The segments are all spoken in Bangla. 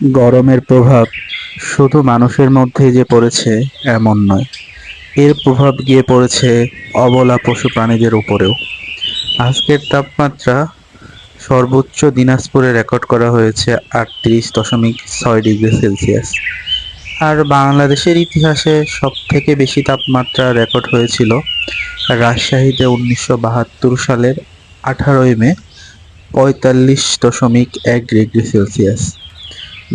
গরমের প্রভাব শুধু মানুষের মধ্যেই যে পড়েছে এমন নয়, এর প্রভাব গিয়ে পড়েছে অবলা পশু প্রাণীদের উপরেও। আজকের তাপমাত্রা সর্বোচ্চ দিনাজপুরে রেকর্ড করা হয়েছে 38.6 ডিগ্রি সেলসিয়াস। আর বাংলাদেশের ইতিহাসে সবথেকে বেশি তাপমাত্রা রেকর্ড হয়েছিল রাজশাহীতে 1972 সালের 18ই মে, 45.1 ডিগ্রি সেলসিয়াস।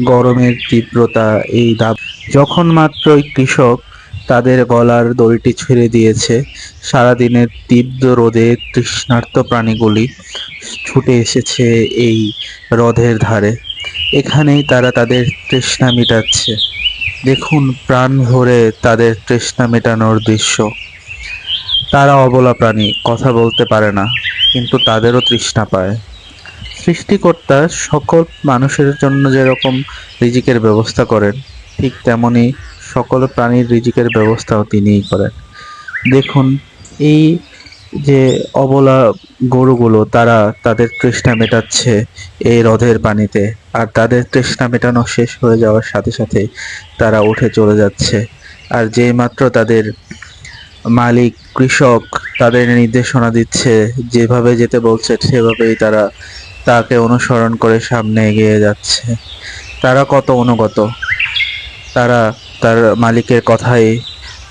গরমের তীব্রতা এই দাব যখন মাত্রই কৃষক তাদের গলার দড়িটি ছেড়ে দিয়েছে, সারাদিনের তীব্র রোদে তৃষ্ণার্ত প্রাণীগুলি ছুটে এসেছে এই হ্রদের ধারে। এখানেই তারা তাদের তৃষ্ণা মেটাচ্ছে। দেখুন প্রাণ ভরে তাদের তৃষ্ণা মেটানোর দৃশ্য। তারা অবলা প্রাণী, কথা বলতে পারে না, কিন্তু তাদেরও তৃষ্ণা পায়। সৃষ্টিকর্তা সকল মানুষের জন্য যেরকম রিজিকের ব্যবস্থা করেন, ঠিক তেমনি সকল প্রাণীর রিজিকের ব্যবস্থাও তিনিই করেন। দেখুন এই যে অবলা গরুগুলো, তারা তাদের তৃষ্ণা মেটাচ্ছে এই হ্রদের পানিতে, আর তাদের তৃষ্ণা মেটানো শেষ হয়ে যাওয়ার সাথে সাথে তারা উঠে চলে যাচ্ছে। আর যেই মাত্র তাদের মালিক কৃষক তাদের নির্দেশনা দিচ্ছে, যেভাবে যেতে বলছে সেভাবেই তারা তাকে অনুসরণ করে সামনে এগিয়ে যাচ্ছে। তারা কত অনুগত, তারা তার মালিকের কথাই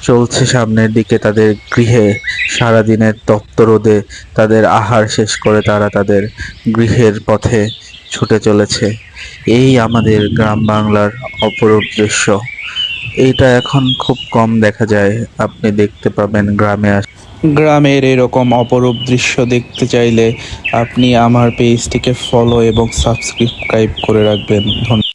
চলছে সামনের দিকে তাদের গৃহে। সারাদিনের তপ্ত রোদে তাদের আহার শেষ করে তারা তাদের গৃহের পথে ছুটে চলেছে। এই আমাদের গ্রাম বাংলার অপরূপ দৃশ্য। এইটা এখন খুব কম দেখা যায়, আপনি দেখতে পাবেন গ্রামে। গ্রামের এরকম অপরূপ দৃশ্য দেখতে চাইলে আপনি আমার পেজটিকে ফলো এবং সাবস্ক্রাইব করে রাখবেন। ধন্যবাদ।